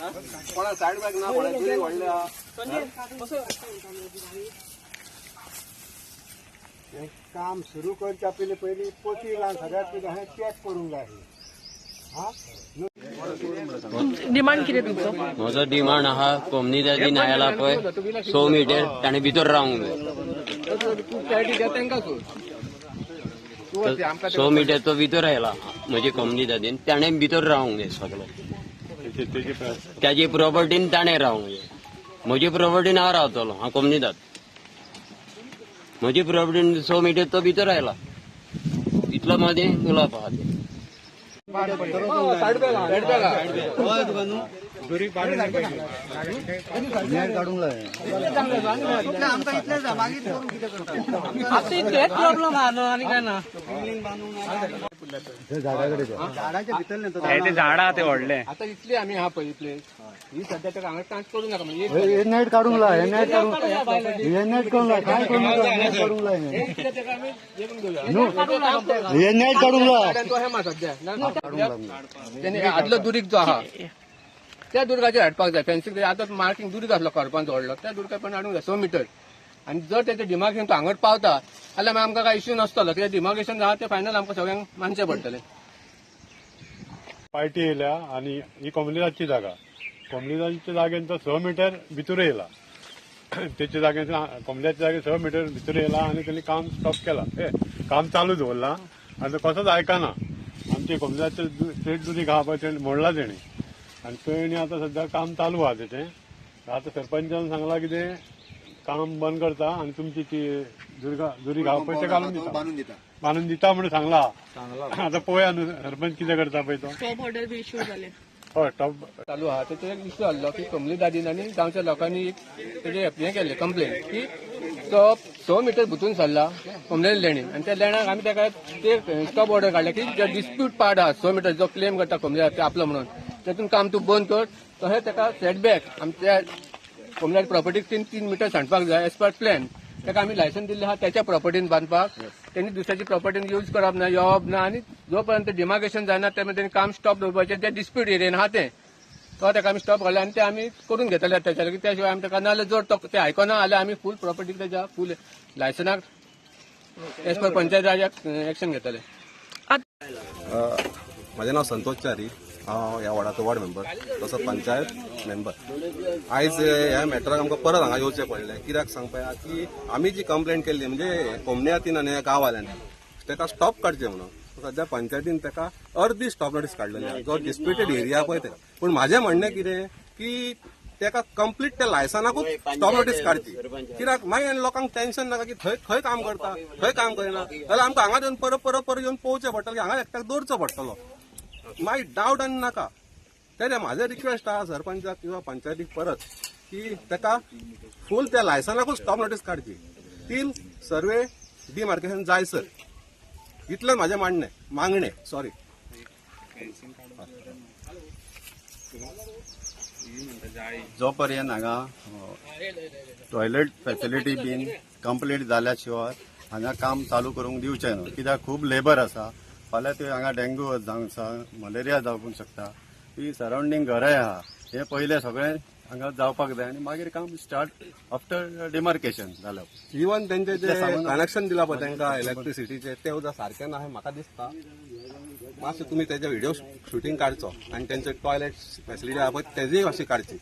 कोणा side bag ना कोणा दुरी वाढल्या काम सुरू करच्या पहिले पोतीला सगळ्यात पहिले हे चेक करून जाय. डिमांड किती तुमचं? म्हजो डिमांड आहा कम्युनिटी नायला पळय 100 मीटर ताणें भितर रावंक जाय. 100 मीटर तो भितर आयला म्हजे कम्युनिटीन ताणें भितर रावंक जाय. सगळो त्याची प्रॉपर्टीन ताणें रावंक जाय. म्हजी प्रॉपर्टीन हांव रावतलो. हांव कम्युनिटात म्हजी प्रॉपर्टीन 100 मीटर तो भितर आयला. इतलो मध्ये उलोवप आहा ते. प्रॉब्लेम आणि काय ना झाडाच्या भितर झाडा ते वाढले आता इथले आम्ही हा पळय इथले ही सध्याच्या कामात ट्रान्स करू नका म्हणजे हे नाईट काढून ला हे नाईट काढून ला काय करून नाईट काढून ला हे नाईट काढून ला सध्या त्याने आदलो दुरीक जो आहा त्या दुर्गाचे हाडपाक जाय. फेन्सिंग आता मार्किंग दुरीक आसलो करपान जोडलो त्या दुर्गा पण हाडूंक जाय 100 मीटर. आणि जर त्याचे डिमार्केशन तो हांगर पावता जाल्यार मागीर आमकां काय इश्यू नसतलो. कित्याक डिमार्केशन आहा ते फायनल आमकां सगळ्यांक मानचें पडटलें. पार्टी येयल्या आणि ही कम्युनिटीची जागा कम्युनिटीच्या जागेंत 100 मीटर भितर येयला. त्याच्या जागेंत कम्युनिटीच्या जागेत 100 मीटर भितर येयला आणि त्यांनी काम स्टॉप केला. काम चालू दवरला आणि कसोच आयकना. आमचे कम्युनिटीचे स्टेट दुरी आहा पळय ते मोडला तेणी आणि तेणी आता सध्या काम चालू आहा तेचें. आता सरपंचान सांगला की ते काम बंद करता आणि तुमची ती दुरी घाव पळय ते घालून दिता बांधून दिता म्हणून सांगला. आता पळया न्हू सरपंच कितें करता पळय तो. टॉप ऑर्डर बी इश्यू झाले. हय टॉप चालू आहा तेचो एक इश्यू आसलो की कमली दादीन आनी गांवच्या लोकांनी एक तेजे हें केल्लें कंप्लेन की तो 100 मीटर भितून सरला कमलेन लेणीन आणि त्या लेणाक आमी ताका ते स्टॉप ऑर्डर काडल्या की जो डिस्प्यूट पार्ट आहा 100 मीटर जो क्लेम करता कमले ते आपलो म्हणून तेतून काम तूं बंद कर. तशें ताका सेटबॅक आमच्या कमल्याच्या प्रॉपर्टीक 3 मीटर सांडपाक जाय एज पर प्लॅन. ताका आमी लायसन दिल्लें आहा त्याच्या प्रॉपर्टीन बांदपाक. त्यांनी दुसऱ्याची प्रॉपर्टीन यूज करप ना येवप ना आणि जोपर्यंत डिमार्केशन जायना तेन्ना त्यांनी काम स्टॉप दवरपाचें. त्या डिस्प्यूट एरियेन आहा ते तो ताका आमी स्टॉप घाले आणि ते आमी करून घेतले त्याच्या की त्या शिवाय आमी ताका नाल्यार जर तो ते आयकना जाल्यार आमी फूल प्रॉपर्टीक त्याच्या फूल लायसनाक एज पर पंचायत राज एक्शन घेतले. माझे नाव संतोष च्यारी. हांव ह्या वॉर्डाचो वॉर्ड मेंबर तसो पंचायत मेंबर. आयज ह्या मॅटराक आमकां परत हांगा येवचें पडलें. कित्याक सांगपा की आमी जी कंप्लेंट केल्ली म्हणजे कोमण्यातीन आनी गांववाल्यांनी ताका स्टॉप काडचें म्हणून सध्या पंचायतीन ताका अर्दी स्टॉप नोटीस काडलेली आहा जो डिस्प्युटेड एरिया पळय तेका. पूण म्हाजें म्हणणें कितें की ताका कंप्लीट त्या लायसनाकूच स्टॉप नोटीस काडची. कित्याक मागीर लोकांक टेन्शन नाका की खंय काम करता खंय काम करिना जाल्यार आमकां हांगा येवन परत येवन पळोवचें पडटलें की हांगा एकट्याक दवरचो पडटलो. मागीर डावट आनी नाका. तेन्ना म्हाजें रिक्वेस्ट आहा सरपंचाक किंवा पंचायतीक परत की ताका फूल त्या लायसनाकूच स्टॉप नोटीस काडची. टील सर्वे डिमार्केशन जायसर इतलें म्हाजें मागणें सॉरी. जो पर्यंत हांगा टॉयलेट फॅसिलिटी बीन कंप्लीट जाल्या शिवाय हांगा काम चालू करूंक दिवचें न्हू. कित्याक खूब लेबर आसा. फाल्यां ते हांगा डेंग्यू जावंक मलेरिया जावपूंक शकता. ही सरावंडींग घराय आहा हे पयलें सगळें हांगा जावपाक जाय आनी मागीर काम स्टार्ट आफ्टर डिमार्केशन जालें. इवन तेंचे जे कनेक्शन दिला पळय तांकां इलेक्ट्रिसिटीचे ते सुद्दां सारकें ना हें म्हाका दिसता. मातशें तुमी तेजे व्हिडिओ शुटींग काडचो आनी तेंचे टॉयलेट फॅसिलिटी आहा पळय तेजीय अशी काडची.